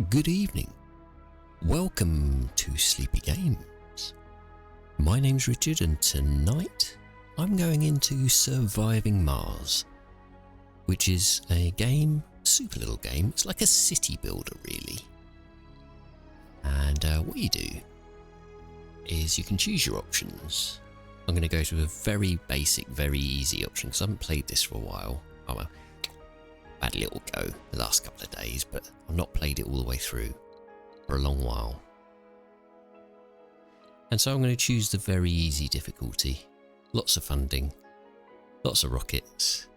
Good evening. Welcome to Sleepy-Gamez. My name's Richard and tonight I'm going into Surviving Mars, which is a game, super little game. It's like a city builder really. And what you do is you can choose your options. I'm going to go to a very basic, very easy option because I haven't played this for a while. Oh well, had a little go the last couple of days, but I've not played it all the way through for a long while. And so I'm going to choose the very easy difficulty. Lots of funding, lots of rockets,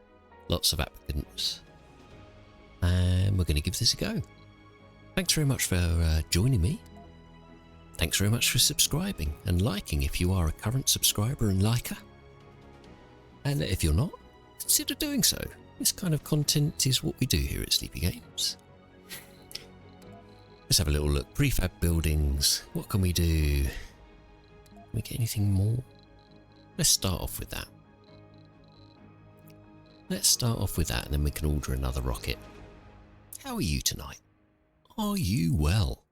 lots of applicants, and we're going to give this a go. Thanks very much for joining me. Thanks very much for subscribing and liking if you are a current subscriber and liker. And if you're not, consider doing so. This kind of content is what we do here at Sleepy-Gamez. Let's have a little look. Prefab buildings. What can we do? Can we get anything more? Let's start off with that. And then we can order another rocket. How are you tonight? Are you well?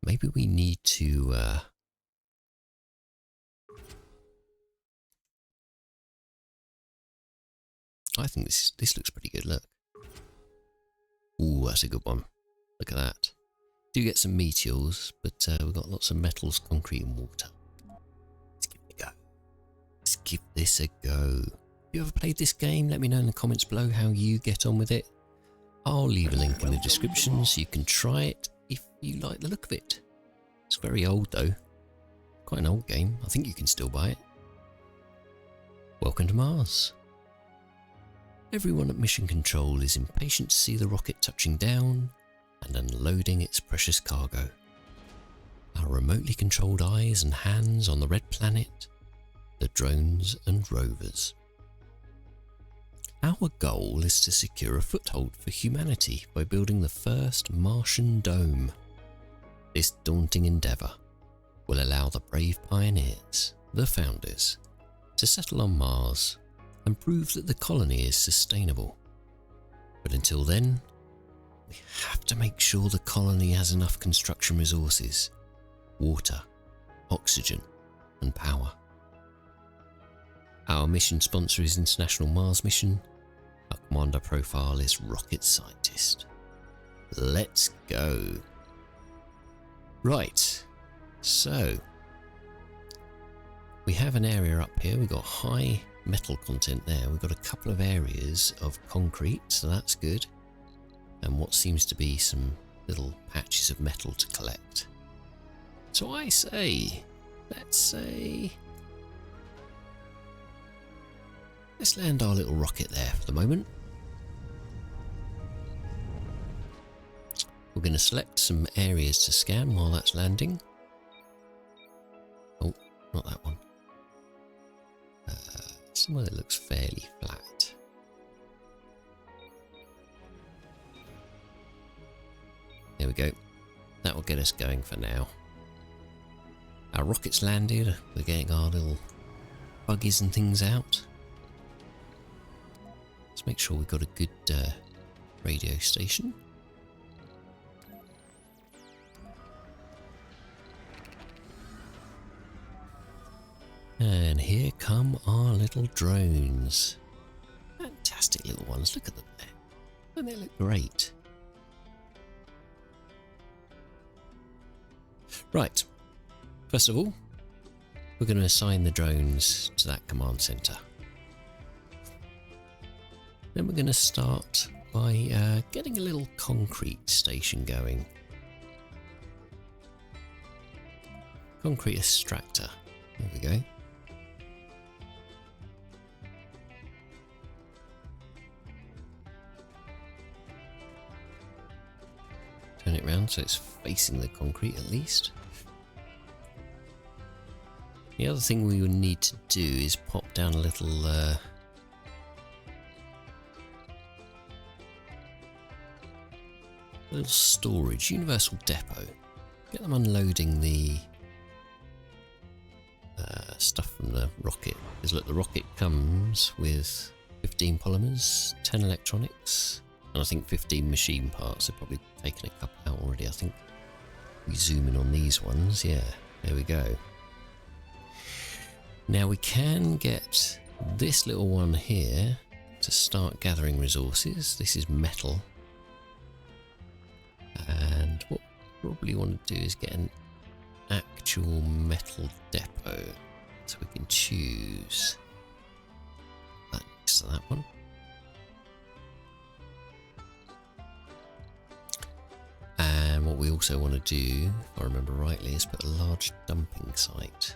Maybe we need to I think this looks pretty good, look. Ooh, that's a good one. Look at that. Do get some meteors, but we've got lots of metals, concrete and water. Let's give it a go. Let's give this a go. Have you ever played this game? Let me know in the comments below how you get on with it. I'll leave a link in the description so you can try it if you like the look of it. It's very old though. Quite an old game. I think you can still buy it. Welcome to Mars. Everyone at Mission Control is impatient to see the rocket touching down and unloading its precious cargo. Our remotely controlled eyes and hands on the red planet, the drones and rovers. Our goal is to secure a foothold for humanity by building the first Martian dome. This daunting endeavour will allow the brave pioneers, the founders, to settle on Mars and prove that the colony is sustainable. But until then, we have to make sure the colony has enough construction resources, water, oxygen and power. Our mission sponsor is International Mars Mission. Our commander profile is Rocket Scientist. Let's go. Right, so we have an area up here. We've got high metal content there. We've got a couple of areas of concrete, so that's good. And what seems to be some little patches of metal to collect. So I say, let's land our little rocket there for the moment. We're going to select some areas to scan while that's landing. Oh, not that one. Somewhere that looks fairly flat. There we go. That will get us going for now. Our rocket's landed. We're getting our little buggies and things out. Let's make sure we've got a good radio station. And here come our little drones. Fantastic little ones, look at them there. And they look great. Right, first of all, we're going to assign the drones to that command center. Then we're going to start by getting a little concrete station going. Concrete extractor, there we go. Turn it round so it's facing the concrete at least. The other thing we would need to do is pop down a little storage, universal depot. Get them unloading the stuff from the rocket. Because look, the rocket comes with 15 polymers, 10 electronics, And I think 15 machine parts. They've probably taken a couple out already, I think. We zoom in on these ones. Yeah, there we go. Now we can get this little one here to start gathering resources. This is metal. And what we probably want to do is get an actual metal depot. So we can choose that next to that one. And what we also want to do, if I remember rightly, is put a large dumping site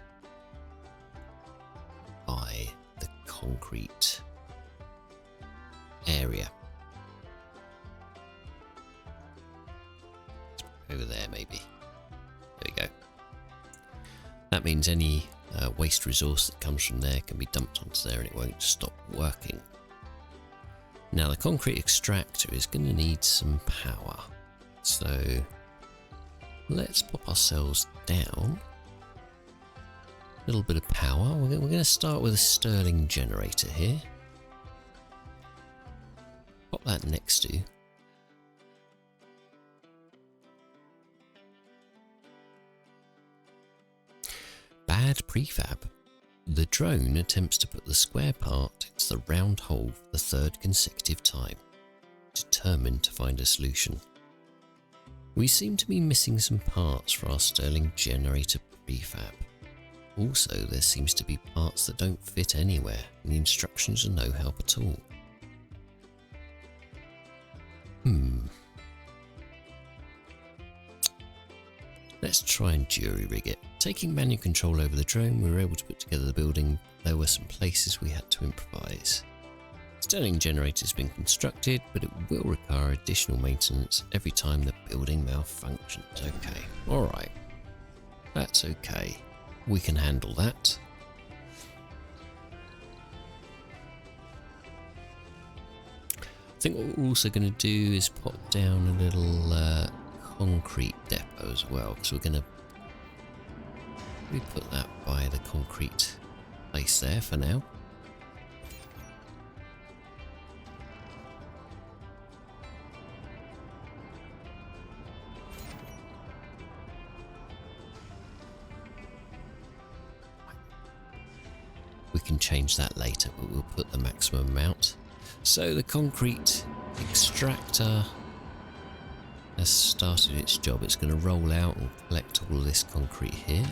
by the concrete area. Over there, maybe. There we go. That means any waste resource that comes from there can be dumped onto there and it won't stop working. Now the concrete extractor is going to need some power. So let's pop ourselves down. A little bit of power. We're going to start with a Stirling generator here. Pop that next to. Bad prefab. The drone attempts to put the square part into the round hole for the third consecutive time, determined to find a solution. We seem to be missing some parts for our Stirling generator prefab. Also, there seems to be parts that don't fit anywhere, and the instructions are no help at all. Let's try and jury rig it. Taking manual control over the drone, we were able to put together the building. There were some places we had to improvise. Stirling generator has been constructed, but it will require additional maintenance every time the building malfunctions. Okay, alright. That's okay. We can handle that. I think what we're also going to do is pop down a little concrete depot as well, because we're going to put that by the concrete place there for now. We can change that later, but we'll put the maximum amount. So the concrete extractor has started its job. It's going to roll out and collect all of this concrete here.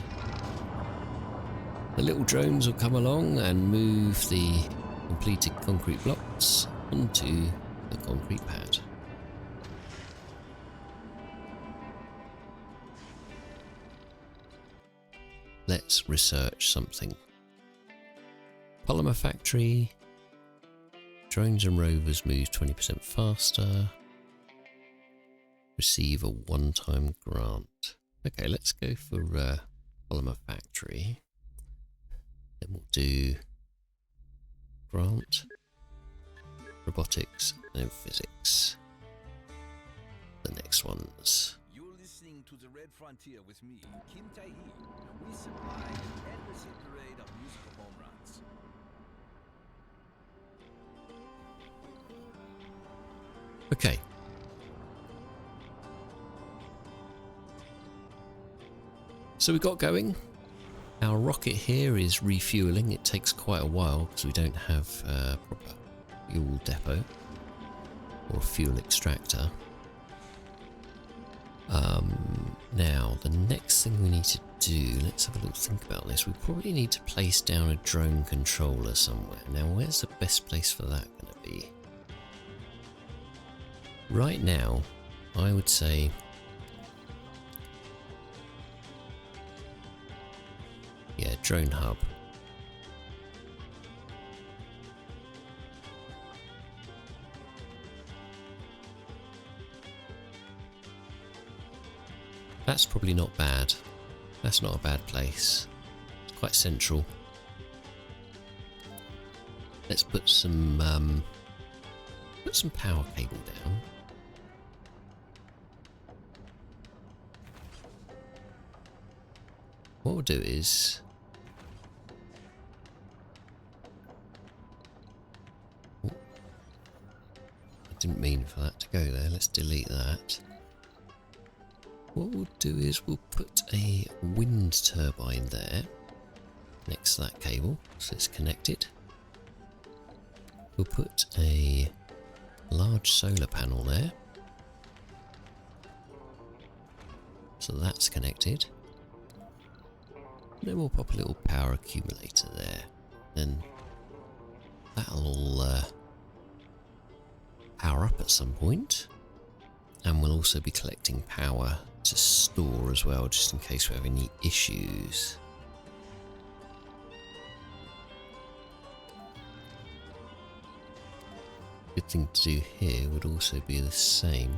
The little drones will come along and move the completed concrete blocks onto the concrete pad. Let's research something. Polymer factory. Drones and rovers move 20% faster. Receive a one-time grant. Okay, let's go for polymer factory. Then we'll do grant, robotics, and physics. The next ones. You're listening to the Red Frontier with me, Kim Tae-hee. We supply an endless parade of musical home runs. Okay. So we got going. Our rocket here is refueling. It takes quite a while because we don't have a proper fuel depot or fuel extractor. Now, the next thing we need to do, let's have a little think about this. We probably need to place down a drone controller somewhere. Now, where's the best place for that going to be? Right now, I would say yeah, drone hub. That's probably not bad. That's not a bad place. It's quite central. Let's put some power cable down. What we'll do is didn't mean for that to go there. Let's delete that. What we'll do is we'll put a wind turbine there next to that cable, so it's connected. We'll put a large solar panel there, so that's connected. Then we'll pop a little power accumulator there, then that'll all power up at some point, and we'll also be collecting power to store as well, just in case we have any issues. Good thing to do here would also be the same.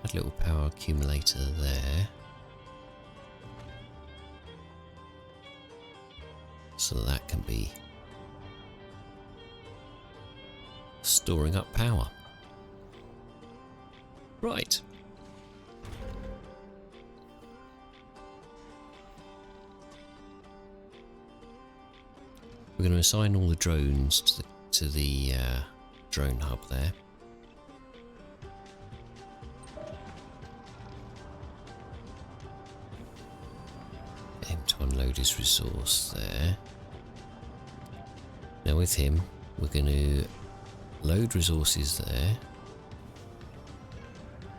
Add a little power accumulator there, so that can be storing up power. Right. We're going to assign all the drones to the drone hub there. Get him to unload his resource there. Now with him, we're going to load resources there.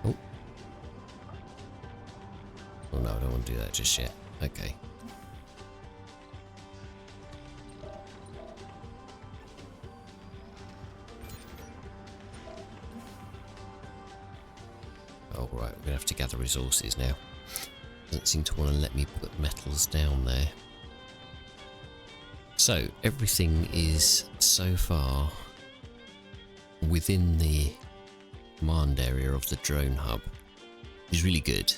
Oh no, I don't want to do that just yet. Okay. Oh right, we're going to have to gather resources now. Doesn't seem to want to let me put metals down there. So, everything is so far within the command area of the drone hub, which is really good,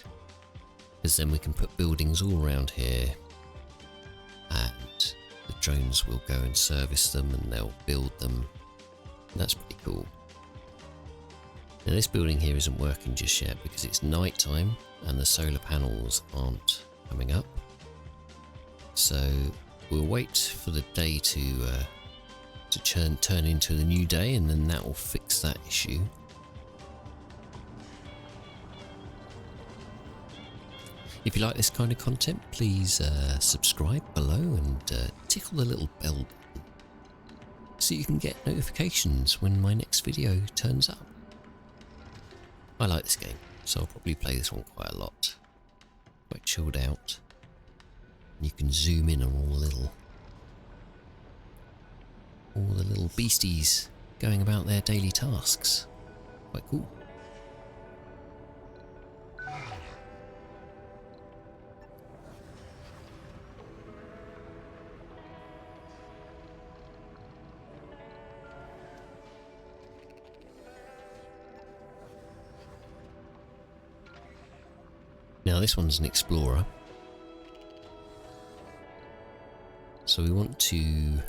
because then we can put buildings all around here and the drones will go and service them and they'll build them. That's pretty cool. Now this building here isn't working just yet because it's night time and the solar panels aren't coming up, so we'll wait for the day to turn into the new day, and then that will fix that issue. If you like this kind of content, please subscribe below and tickle the little bell button so you can get notifications when my next video turns up. I like this game, so I'll probably play this one quite a lot. Quite chilled out. You can zoom in on all the little beasties going about their daily tasks. Quite cool. Now this one's an explorer, so we want to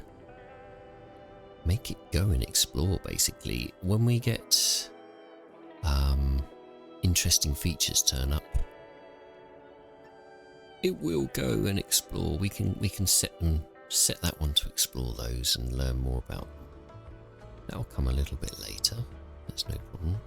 make it go and explore basically. When we get interesting features turn up, it will go and explore. We can set that one to explore those and learn more about them. That'll come a little bit later, that's no problem.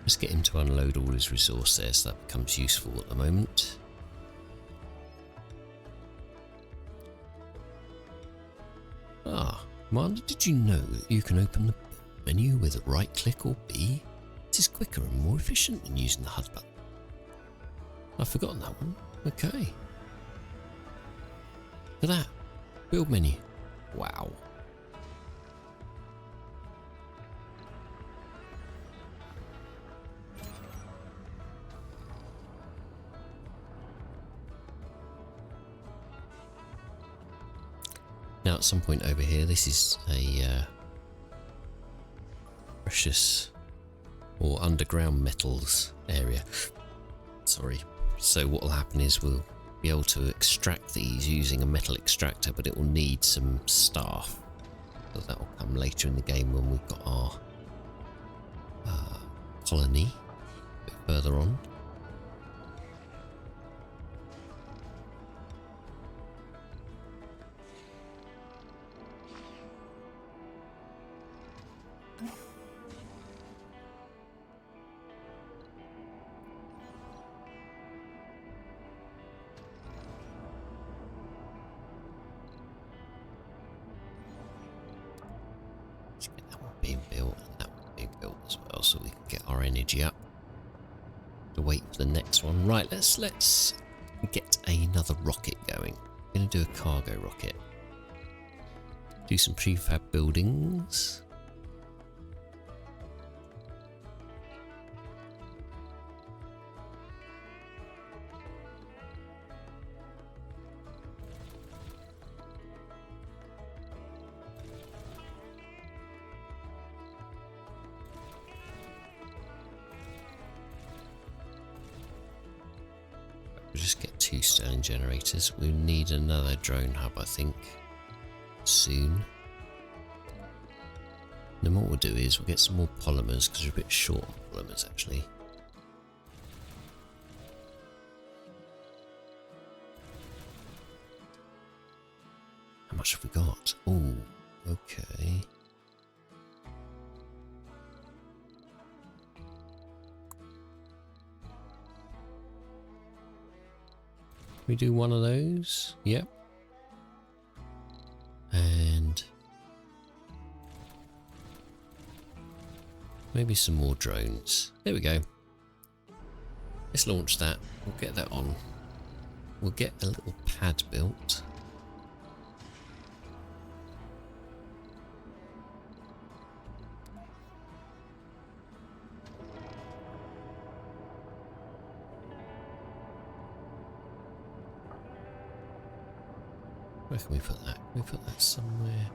Let's get him to unload all his resource there, so that becomes useful at the moment. Ah, Commander, did you know that you can open the menu with a right click or B? This is quicker and more efficient than using the HUD button. I've forgotten that one. Okay. Look at that. Build menu. Wow. Now at some point over here, this is a precious or underground metals area. Sorry. So what will happen is we'll be able to extract these using a metal extractor, but it will need some staff. So that will come later in the game when we've got our colony a bit further on. Being built and that one being built as well, so we can get our energy up to wait for the next one. Right, let's get another rocket going. I'm gonna do a cargo rocket, do some prefab buildings. We'll just get 2 Stirling generators. We'll need another drone hub, I think, soon. Then what we'll do is we'll get some more polymers, because we're a bit short on polymers actually. How much have we got? Oh, okay. We do one of those, yep. And maybe some more drones. There we go. Let's launch that. We'll get that on. We'll get a little pad built. Where can we put that? Can we put that somewhere?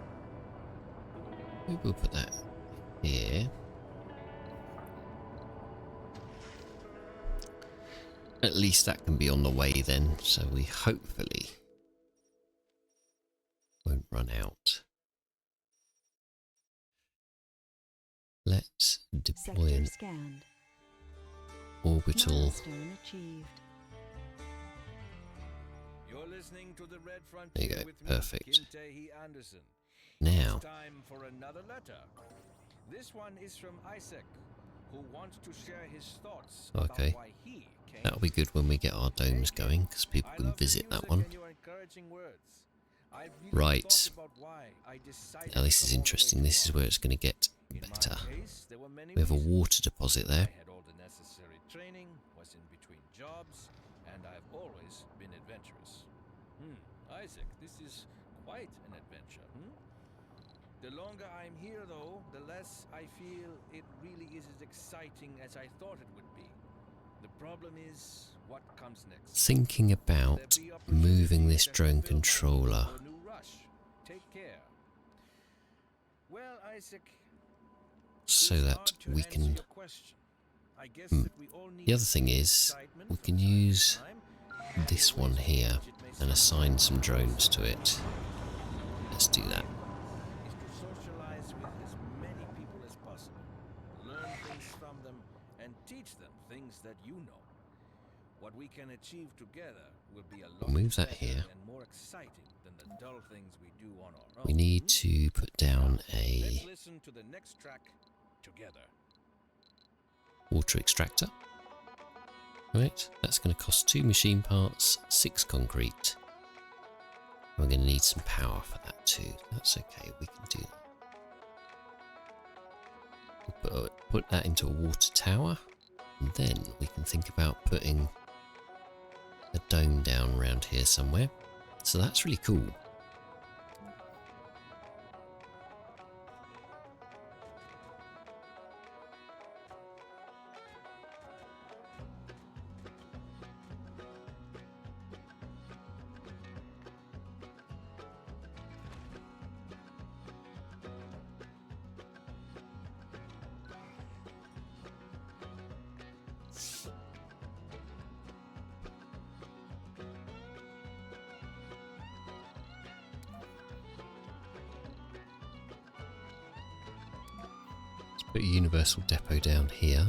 Maybe we'll put that here. At least that can be on the way then, so we hopefully won't run out. Let's deploy an orbital. There you go, perfect. Now, time for another letter. This one is from Isaac, who wants to share his thoughts about why he came. That'll be good when we get our domes going, because people can visit that one. Right. Now this is interesting. This is where it's going to get better. We have a water deposit there. I had all the necessary training, was in between jobs, and I've always been adventurous. Isaac, this is quite an adventure. The longer I'm here, though, the less I feel it really is as exciting as I thought it would be. The problem is what comes next. Thinking about moving this drone controller. Take care. Well, Isaac, so that we can... The other thing is, we can use this one here and assign some drones to it. Let's do that. That you know. What we can achieve together will be a lot we'll move that here. And more exciting than the dull things we do on our own. We need to put down a Let's listen to the next track together. Water extractor. Right, that's going to cost 2 machine parts, 6 concrete. We're going to need some power for that too. That's okay, we can do that. We'll put that into a water tower. And then we can think about putting a dome down around here somewhere. So that's really cool. Put a universal depot down here.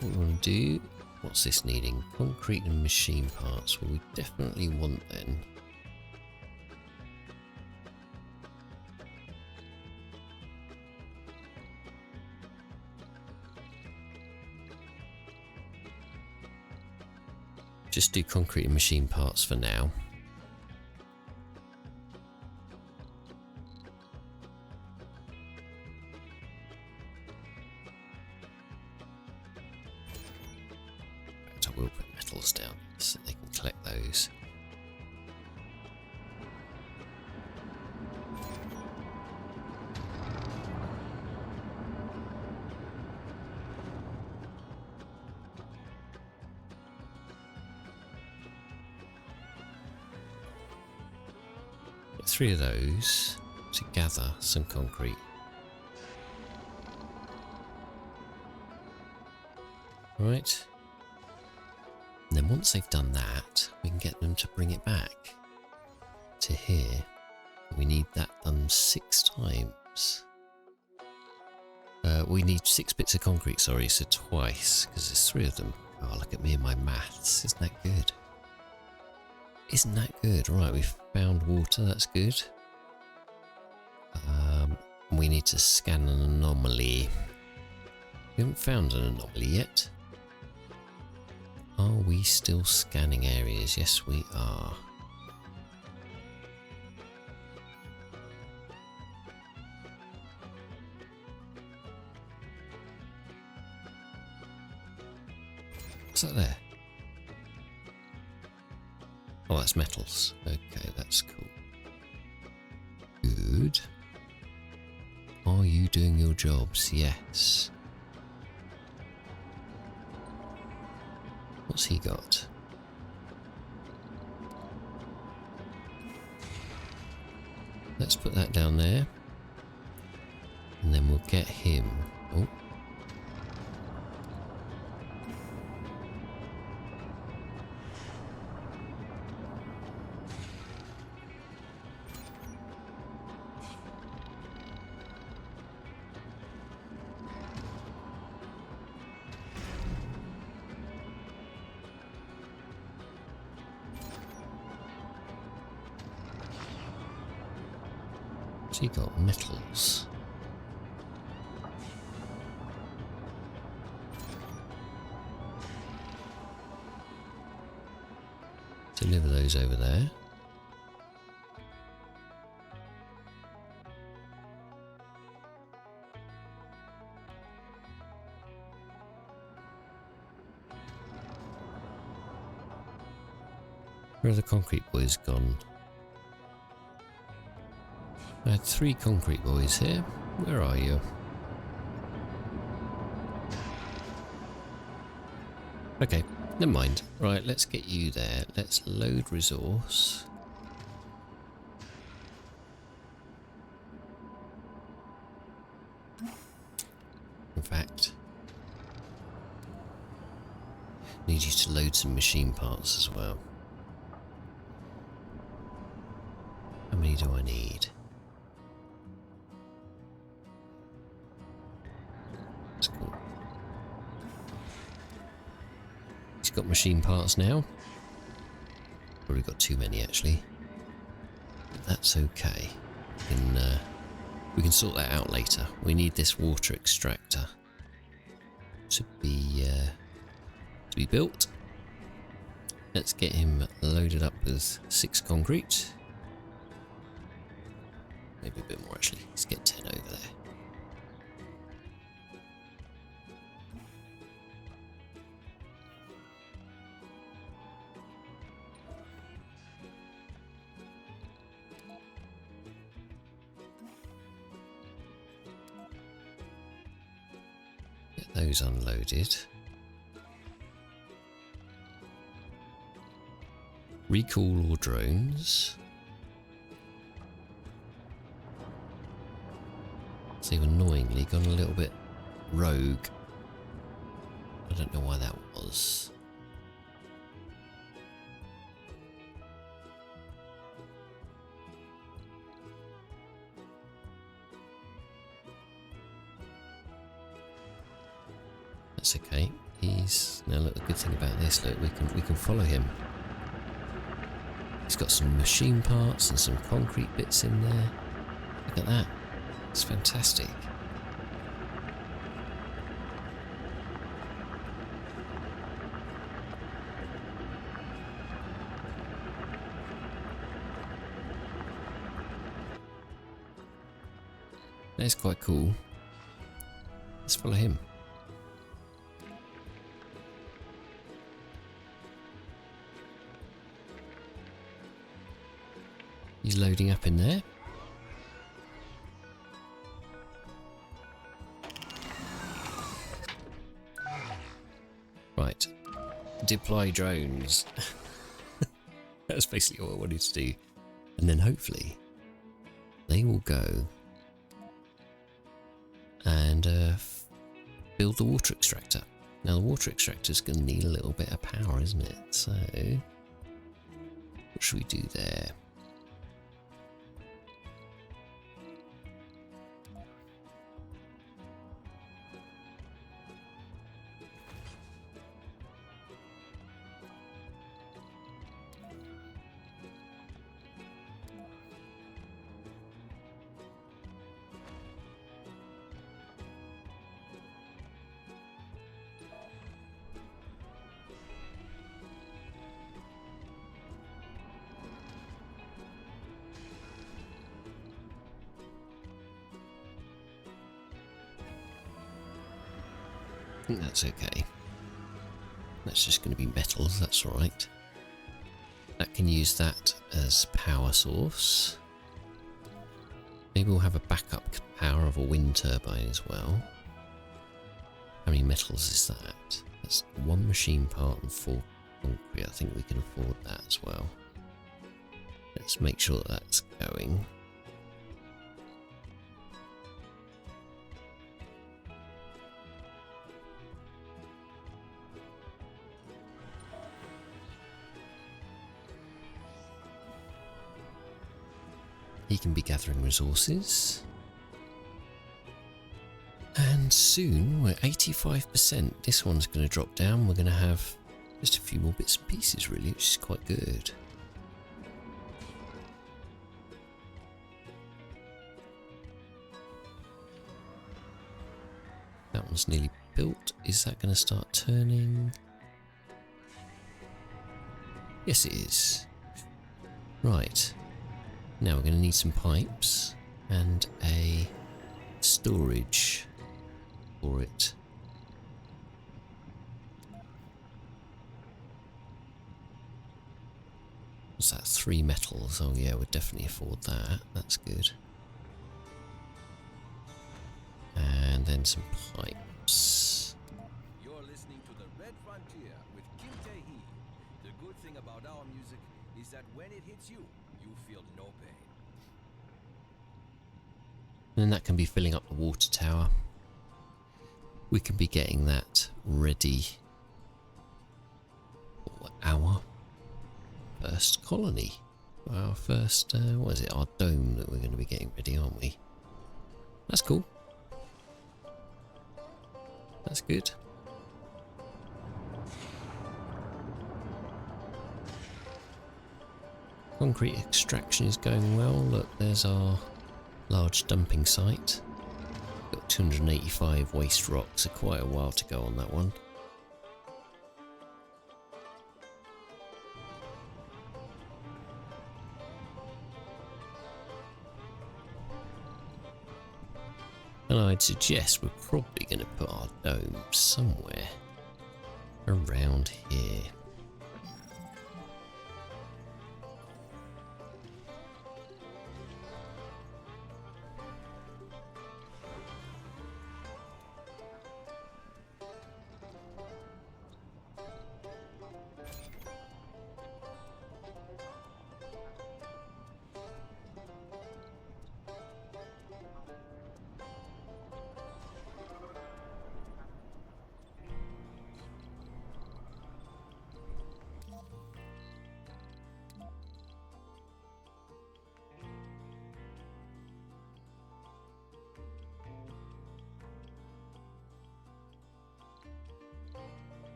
What we want to do, what's this needing? Concrete and machine parts. Well, we definitely want then. Just do concrete and machine parts for now. I will put metals down so they can collect those. Put 3 of those to gather some concrete. Right. And then once they've done that, we can get them to bring it back to here. We need that done 6 times. We need 6 bits of concrete, sorry, so twice, because there's 3 of them. Oh, look at me and my maths. Isn't that good? Isn't that good? Right, we've found water, that's good. We need to scan an anomaly. We haven't found an anomaly yet. Are we still scanning areas? Yes, we are. What's that there? Oh, that's metals. Okay, that's cool. Good. Are you doing your jobs? Yes. What's he got? Let's put that down there. And then we'll get him. Oh. So you got metals. Deliver those over there. Where are the concrete boys gone? I had 3 concrete boys here. Where are you? Okay, never mind. Right, let's get you there. Let's load resource. In fact, need you to load some machine parts as well. How many do I need? That's cool. He's got machine parts now. Probably got too many actually. But that's okay. We can sort that out later. We need this water extractor to be built. Let's get him loaded up with 6 concrete. Maybe a bit more actually. Let's get 10 over there. Get those unloaded. Recall all drones. They've annoyingly gone a little bit rogue. I don't know why that was. That's okay. He's now look. The good thing about this, look, we can follow him. He's got some machine parts and some concrete bits in there. Look at that. It's fantastic. That's quite cool. Let's follow him. He's loading up in there. Right. Deploy drones. That's basically what I wanted to do. And then hopefully they will go and build the water extractor. Now the water extractor is going to need a little bit of power, isn't it? So what should we do there? I think that's okay. That's just going to be metals, that's alright. That can use that as power source. Maybe we'll have a backup power of a wind turbine as well. How many metals is that? That's 1 machine part and 4 concrete. I think we can afford that as well. Let's make sure that that's going. He can be gathering resources. And soon we're 85%. This one's going to drop down. We're going to have just a few more bits and pieces really, which is quite good. That one's nearly built. Is that going to start turning? Yes, it is. Right. Now we're going to need some pipes and a storage for it. What's that? 3 metals. Oh yeah, we'll definitely afford that. That's good. And then some pipes. You're listening to The Red Frontier with Kim Tae-hee. The good thing about our music is that when it hits you, you feel no pain. And then that can be filling up the water tower. We can be getting that ready for our first colony. Our first, what is it, our dome that we're going to be getting ready, aren't we? That's cool. That's good. Concrete extraction is going well. Look, there's our large dumping site. Got 285 waste rocks, so quite a while to go on that one. And I'd suggest we're probably going to put our dome somewhere around here.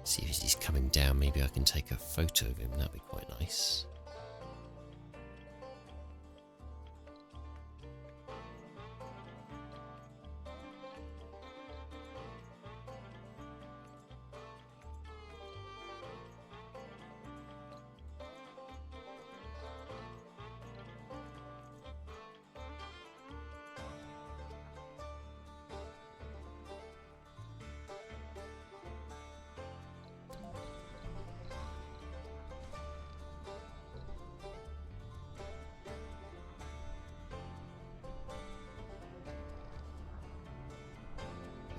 See if he's coming down, maybe I can take a photo of him, that'd be quite nice.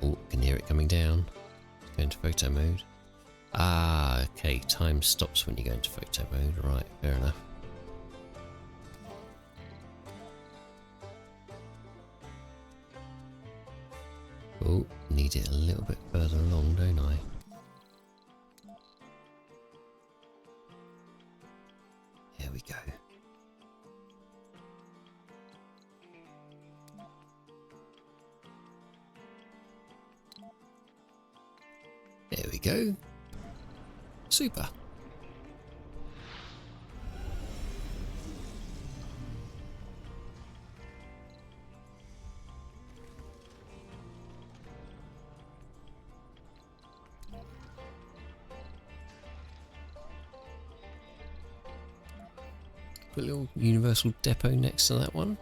Oh, can hear it coming down. Go into photo mode. Ah, okay, time stops when you go into photo mode. Right, fair enough. Oh, need it a little bit further along, don't I? There we go. There we go. Super. Put a little universal depot next to that one.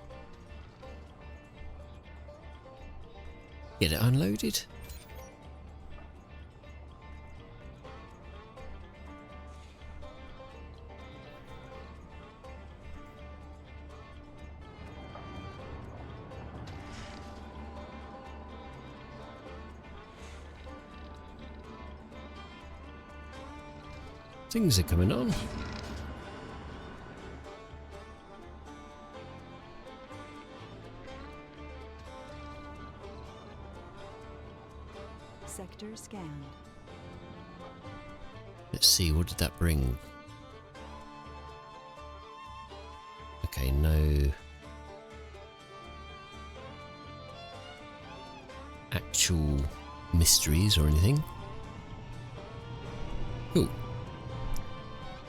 Get it unloaded. Things are coming on. Sector scanned. Let's see, what did that bring? Okay, no actual mysteries or anything. Cool.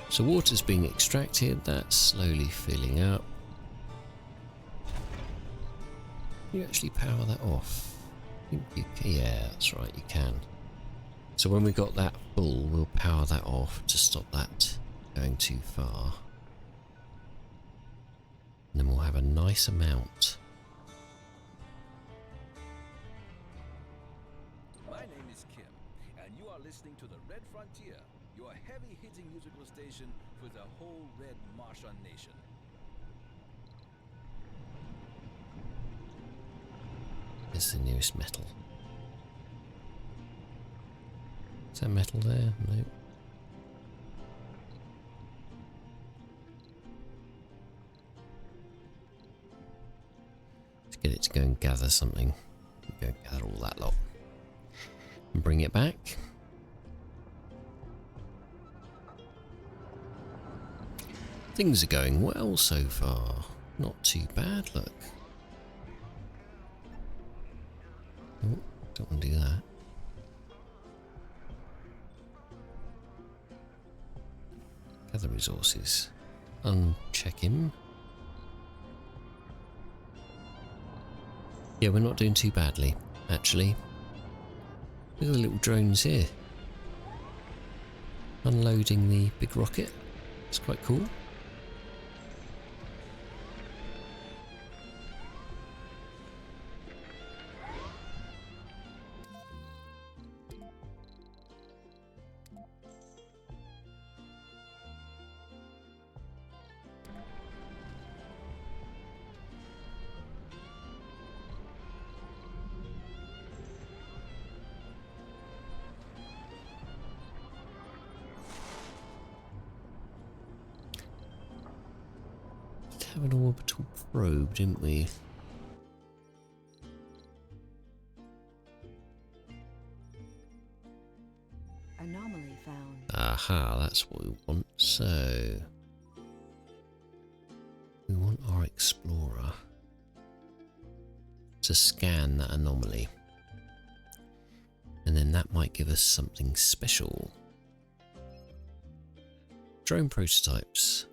So water's being extracted, that's slowly filling up. Can you actually power that off? I think you can, yeah, that's right, you can. So when we got that full, we'll power that off to stop that going too far. And then we'll have a nice amount. My name is Kim, and you are listening to the Red Frontier, your heavy-hitting musical station for the whole Red Martian nation. It's the nearest metal. Is that metal there? No. Let's get it to go and gather something. Go and gather all that lot. And bring it back. Things are going well so far. Not too bad, look. Oh, don't want to do that. Gather resources. Uncheck him. Yeah, we're not doing too badly, actually. Look at the little drones here. Unloading the big rocket. It's quite cool. Have an orbital probe, didn't we? Anomaly found. Aha, that's what we want. So we want our explorer to scan that anomaly, and then that might give us something special. Drone prototypes.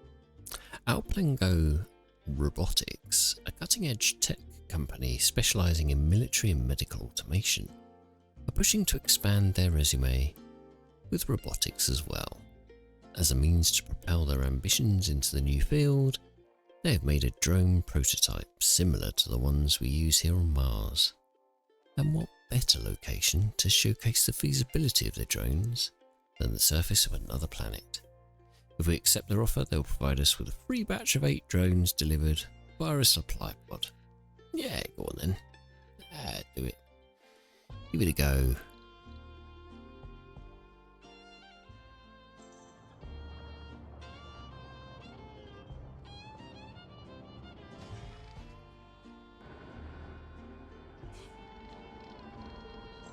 Outplango Robotics, a cutting-edge tech company specializing in military and medical automation, are pushing to expand their resume with robotics as well. As a means to propel their ambitions into the new field, they have made a drone prototype similar to the ones we use here on Mars. And what better location to showcase the feasibility of their drones than the surface of another planet? If we accept their offer, they'll provide us with a free batch of 8 drones delivered via a supply pod. Yeah, go on then. Do it. Give it a go.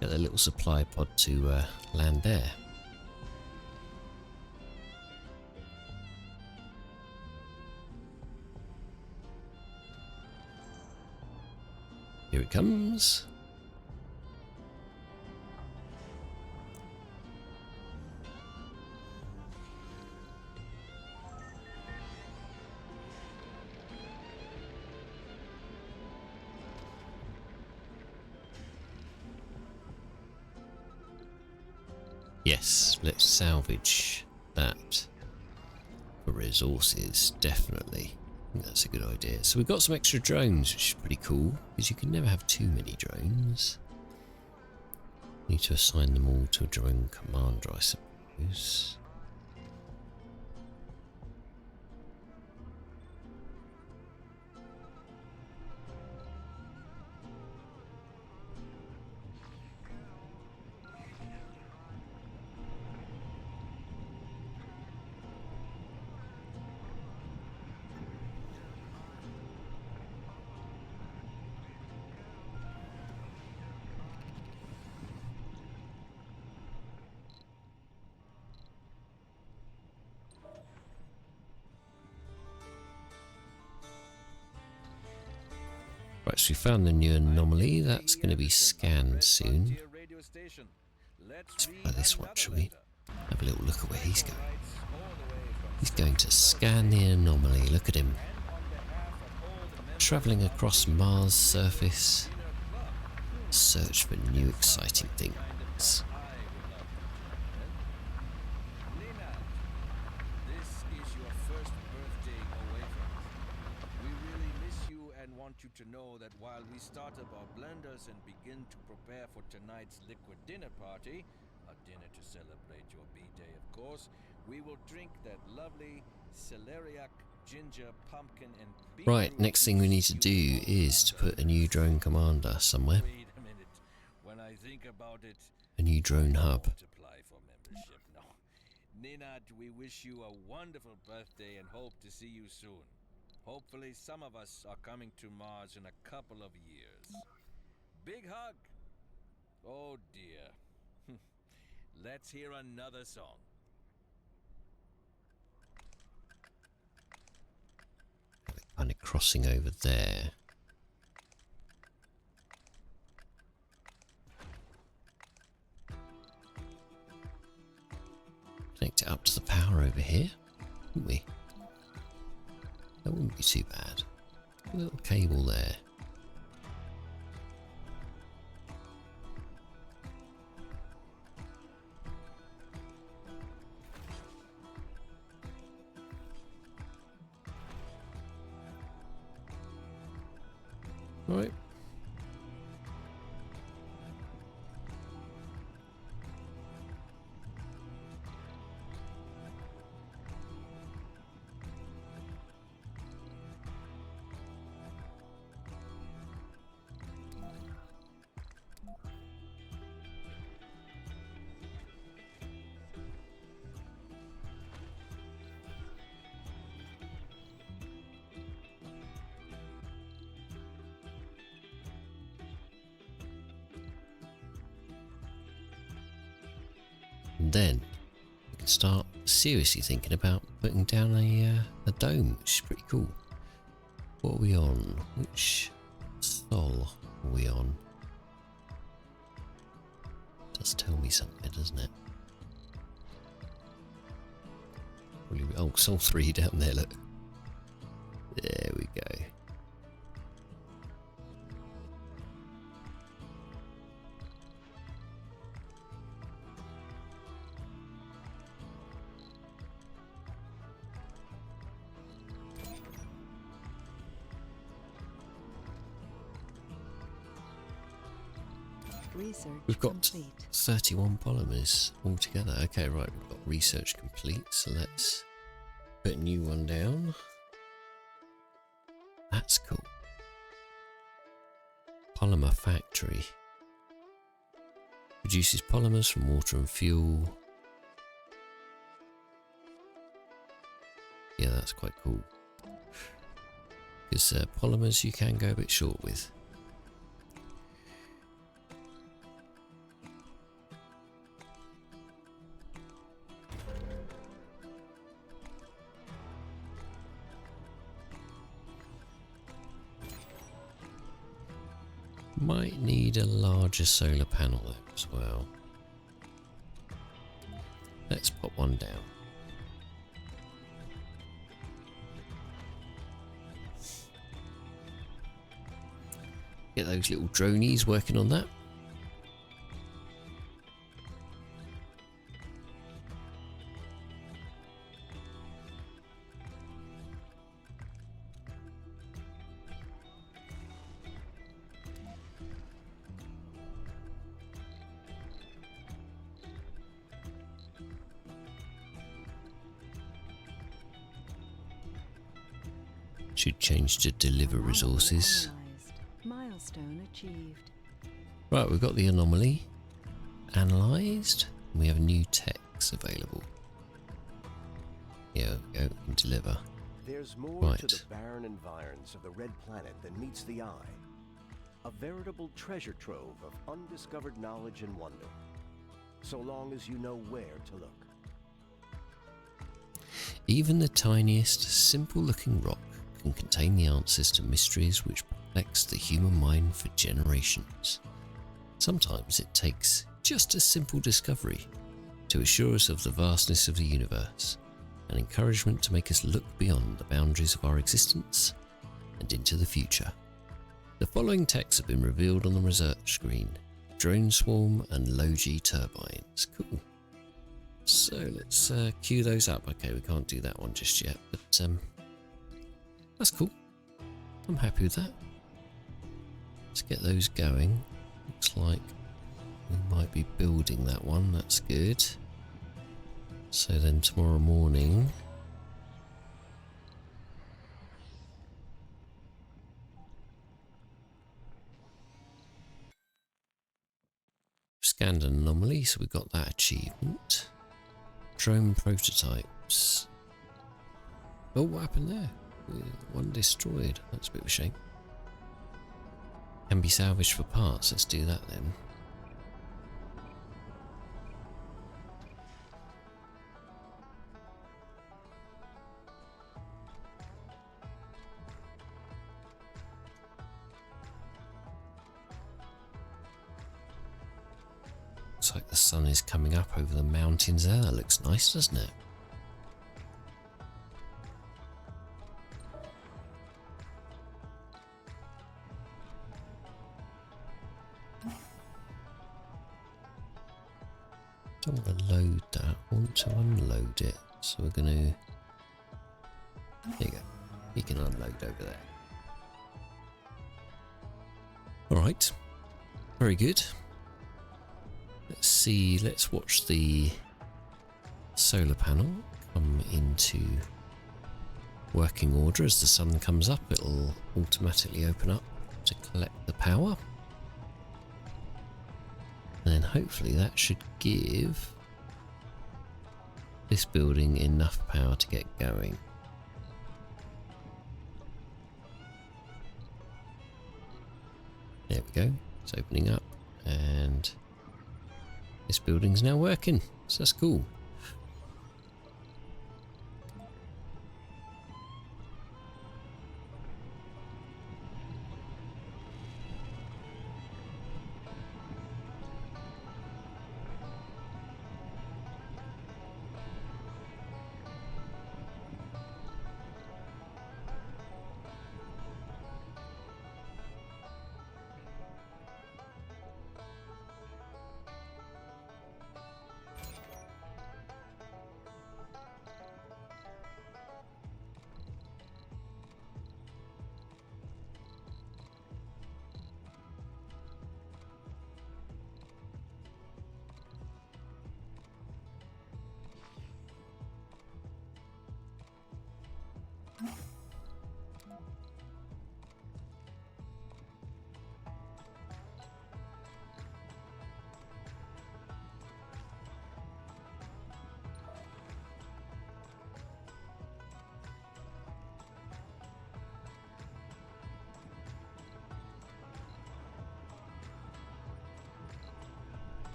Get a little supply pod to land there. Here it comes. Yes, let's salvage that for resources, definitely. I think that's a good idea. So we've got some extra drones, which is pretty cool, because you can never have too many drones. Need to assign them all to a drone commander, I suppose. Right, so we found the new anomaly. That's going to be scanned soon. Let's try this one, shall we? Have a little look at where he's going. He's going to scan the anomaly. Look at him. Travelling across Mars' surface. Search for new exciting things. You to know that while we start up our blenders and begin to prepare for tonight's liquid dinner party, a dinner to celebrate your B-Day of course, we will drink that lovely celeriac, ginger, pumpkin and beetroot. Right, next thing we need to do is to put a new drone commander somewhere. Wait a minute. When I think about it, A new drone hub. apply for membership. No. Ninad, we wish you a wonderful birthday and hope to see you soon. Hopefully some of us are coming to Mars in a couple of years. Big hug! Oh dear. Let's hear another song. Kind of crossing over there. Connect it up to the power over here, wouldn't we? That wouldn't be too bad. A little cable there. Right. And then we can start seriously thinking about putting down a dome, which is pretty cool. What are we on? Which sol are we on? Does tell me something, doesn't it? Oh, it's all 3 down there, look. There we go. Research We've got complete. 31 polymers altogether. Okay, right, we've got research complete, so let's put a new one down. That's cool. Polymer factory. Produces polymers from water and fuel. Yeah, that's quite cool. Because polymers you can go a bit short with. Might need a larger solar panel there as well. Let's pop one down. Get those little dronies working on that. Should change to deliver resources. Analyzed. Milestone achieved. Right, we've got the anomaly analysed. We have new techs available. Yeah, we go and deliver. There's more Right. to the barren environs of the Red Planet than meets the eye. A veritable treasure trove of undiscovered knowledge and wonder. So long as you know where to look. Even the tiniest, simple-looking rock can contain the answers to mysteries which perplex the human mind for generations. Sometimes it takes just a simple discovery to assure us of the vastness of the universe, an encouragement to make us look beyond the boundaries of our existence and into the future. The following texts have been revealed on the research screen: drone swarm and low-G turbines. Cool. So let's queue those up. Okay, we can't do that one just yet, but that's cool. I'm happy with that. Let's get those going. Looks like we might be building that one. That's good. So then tomorrow morning, scanned an anomaly, so we got that achievement. Drone prototypes. Oh, what happened there? One destroyed. That's a bit of a shame. Can be salvaged for parts. Let's do that then. Looks like the sun is coming up over the mountains there. That looks nice, doesn't it? Don't want to load that. I want to unload it. So we're going to... There you go. You can unload over there. Alright. Very good. Let's see. Let's watch the solar panel come into working order. As the sun comes up, it'll automatically open up to collect the power. And then hopefully that should give this building enough power to get going. There we go. It's opening up and this building's now working. So that's cool.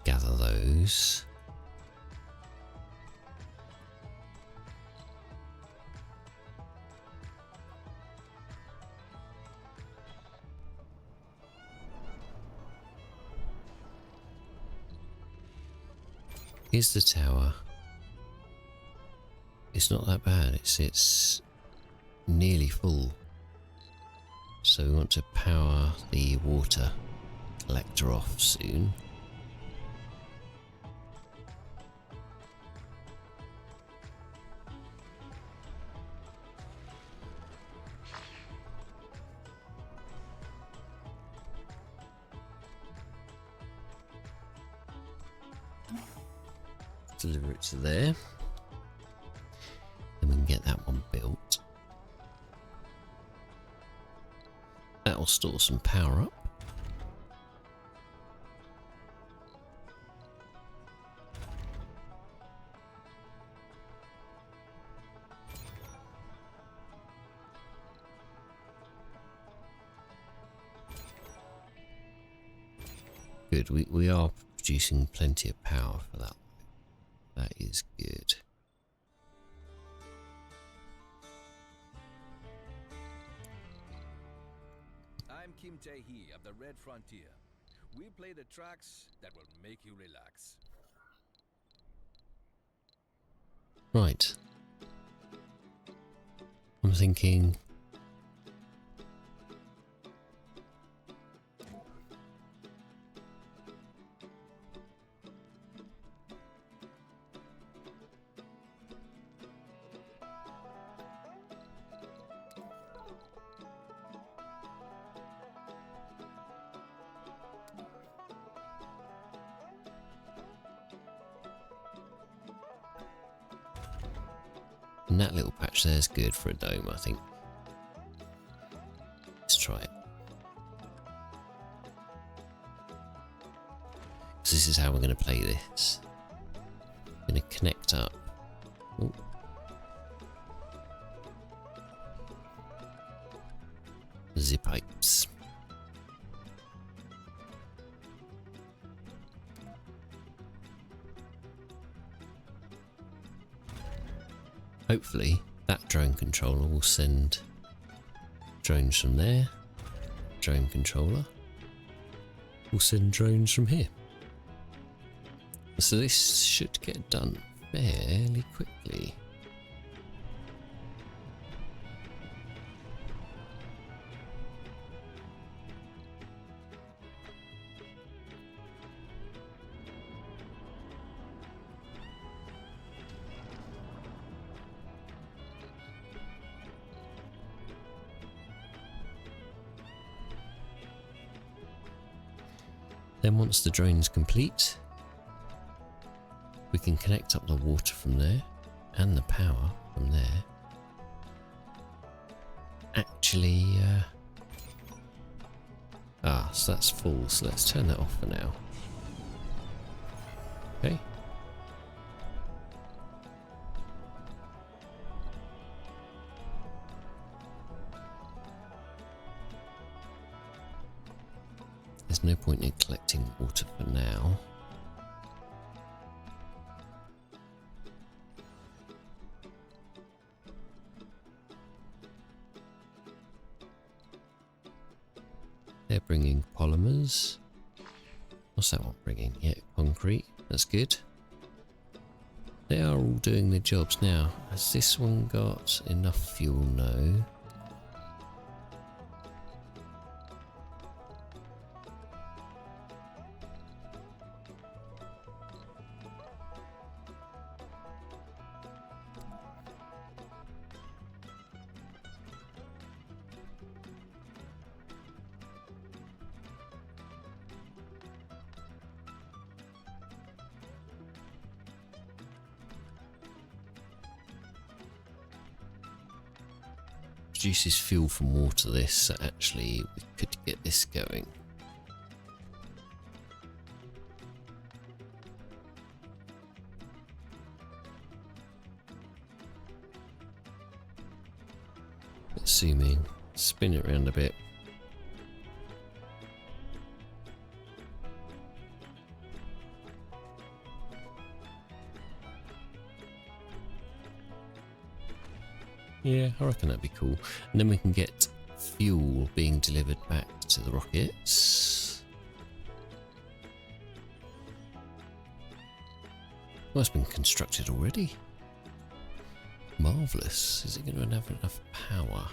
gather those. Here's the tower. It's not that bad. It's nearly full. So we want to power the water collector off soon. Deliver it to there. Then we can get that one built. That will store some power up. Good, we are producing plenty of power for that. That is good. I'm Kim Tae-hee of the Red Frontier. We play the tracks that will make you relax. Right. I'm thinking... And that little patch there is good for a dome, I think. Let's try it. So this is how we're going to play this. I'm going to connect up. Ooh. The pipes. Hopefully that drone controller will send drones from there. Drone controller will send drones from here. So this should get done fairly quickly. Then once the drone's complete, we can connect up the water from there and the power from there. Actually, so that's full, so let's turn that off for now. Okay. There's no point in collecting water for now. They're bringing polymers. What's that one bringing? Yeah, concrete. That's good. They are all doing their jobs now. Has this one got enough fuel? No. Produces fuel from water, this, so actually we could get this going. Let's zoom in, spin it around a bit. Yeah, I reckon that'd be cool. And then we can get fuel being delivered back to the rockets. Well, it's been constructed already. Marvellous. Is it going to have enough power?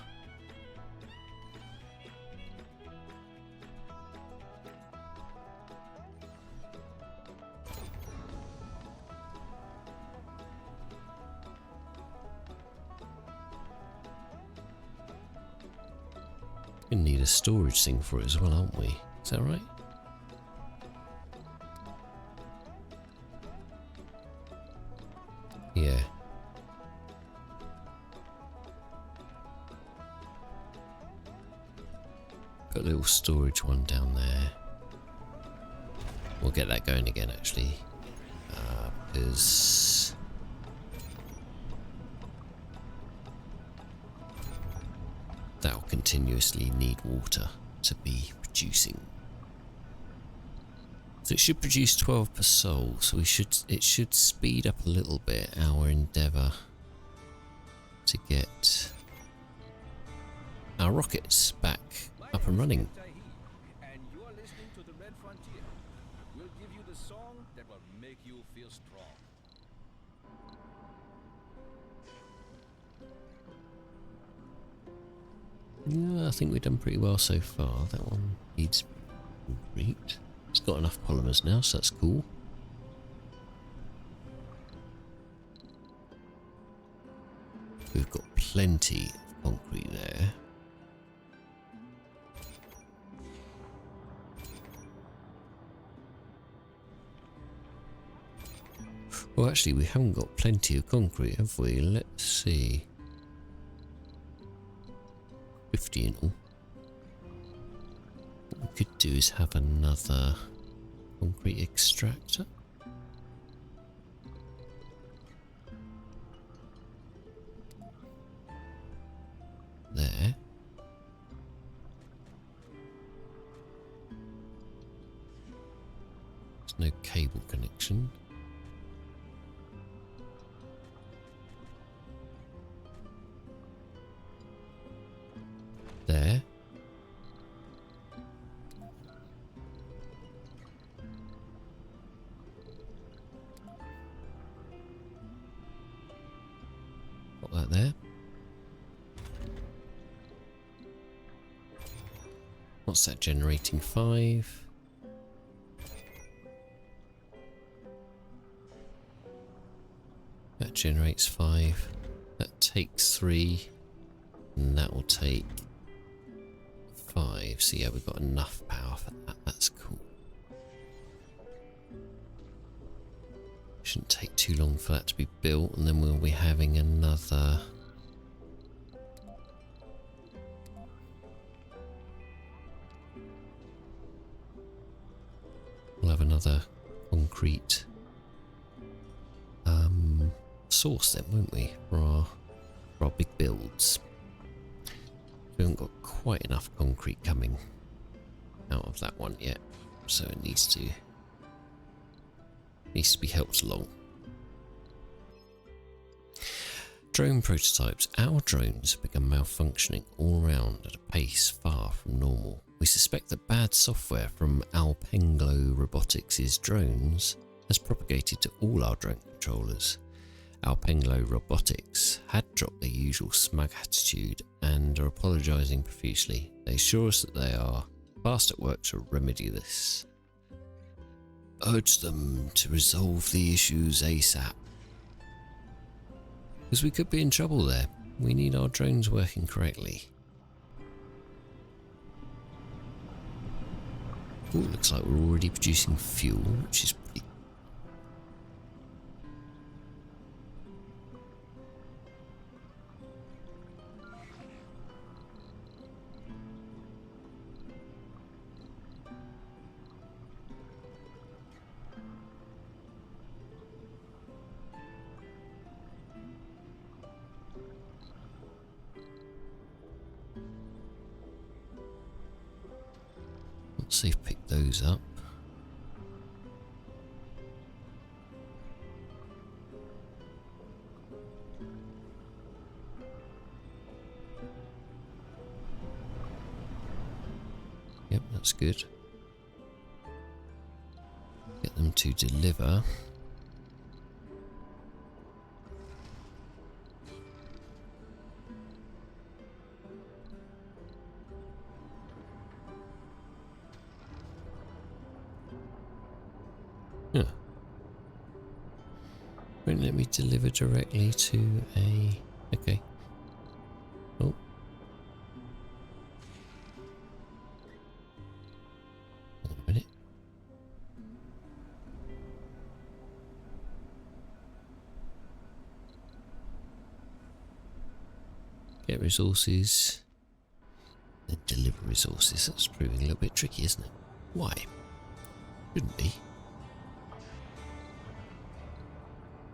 We need a storage thing for it as well, aren't we? Is that right? Yeah. Put a little storage one down there. We'll get that going again, actually. Because that'll continuously need water to be producing. So it should produce 12 per soul, so it should speed up a little bit our endeavour to get our rockets back up and running. And you are listening to the Red Frontier. We'll give you the song that will make you feel strong. Yeah, I think we've done pretty well so far. That one needs concrete. It's got enough polymers now, so that's cool. We've got plenty of concrete there. Well, actually, we haven't got plenty of concrete, have we? Let's see. 50 in all. What we could do is have another concrete extractor. There. There's no cable connection. There. Got that there. What's that generating? 5. That generates 5. That takes 3. And that will take 5. So yeah, we've got enough power for that. That's cool. Shouldn't take too long for that to be built, and then we'll be having another. We'll have another concrete source then, won't we, for our big builds. We haven't got quite enough concrete coming out of that one yet, so it needs to be helped along. Drone prototypes. Our drones have begun malfunctioning all around at a pace far from normal. We suspect that bad software from Alpenglo Robotics' drones has propagated to all our drone controllers. Alpenglo Robotics had dropped their usual smug attitude and are apologising profusely. They assure us that they are fast at work to remedy this. Urge them to resolve the issues ASAP. Because we could be in trouble there. We need our drones working correctly. Ooh, looks like we're already producing fuel, which is pretty. Let's see if pick those up. That's good. Get them to deliver. Yeah. Won't let me deliver directly to a... Okay. Oh. Hold on a minute. Get resources. Then deliver resources. That's proving a little bit tricky, isn't it? Why? Shouldn't be.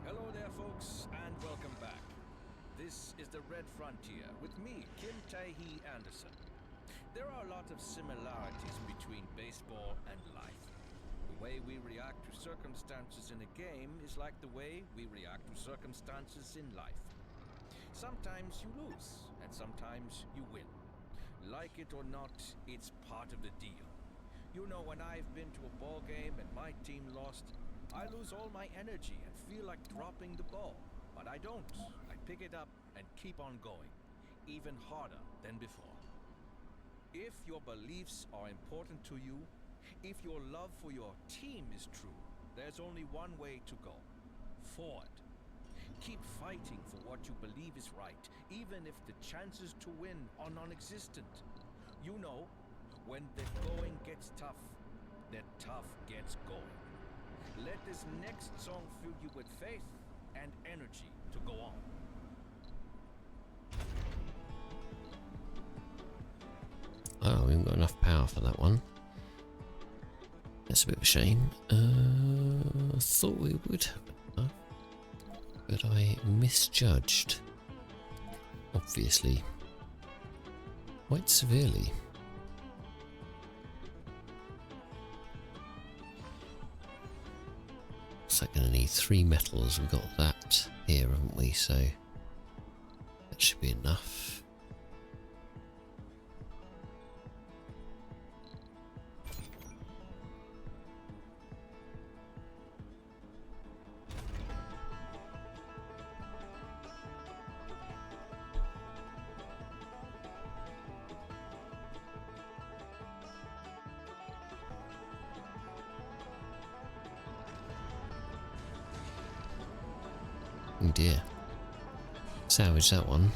Hello there, folks, and welcome back. This is the Red Frontier with me, Kim Tae-hee Anderson. There are a lot of similarities between baseball and life. The way we react to circumstances in a game is like the way we react to circumstances in life. Sometimes you lose, and sometimes you win. Like it or not, it's part of the deal. You know, when I've been to a ball game and my team lost, I lose all my energy and feel like dropping the ball. But I don't. I pick it up and keep on going, even harder than before. If your beliefs are important to you, if your love for your team is true, there's only one way to go: forward. Keep fighting for what you believe is right, even if the chances to win are non-existent. You know, when the going gets tough, the tough gets going. Let this next song fill you with faith and energy to go on. Oh, we haven't got enough power for that one. That's a bit of a shame. I thought we would have enough, but I misjudged. Obviously. Quite severely. Looks like going to need 3 metals. We've got that here, haven't we? So that should be enough. Oh dear. Salvage that one.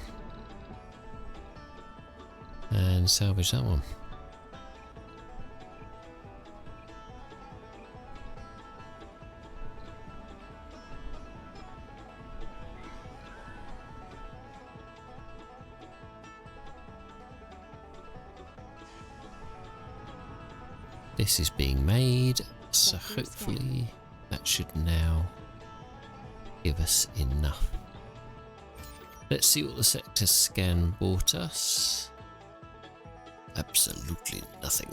And salvage that one. This is being made, so hopefully that should now give us enough. Let's see what the sector scan brought us. Absolutely nothing.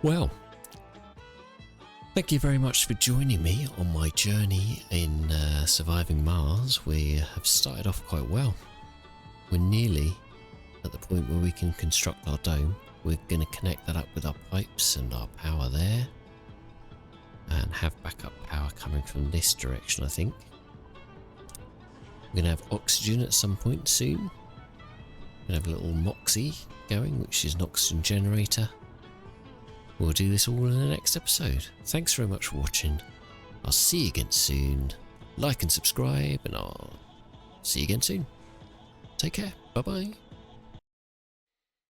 Well, thank you very much for joining me on my journey in surviving Mars. We have started off quite well. We're nearly at the point where we can construct our dome. We're going to connect that up with our pipes and our power there, and have backup power coming from this direction, I think. We're going to have oxygen at some point soon. We're going to have a little Moxie going, which is an oxygen generator. We'll do this all in the next episode. Thanks very much for watching. I'll see you again soon. Like and subscribe, and I'll see you again soon. Take care. Bye bye.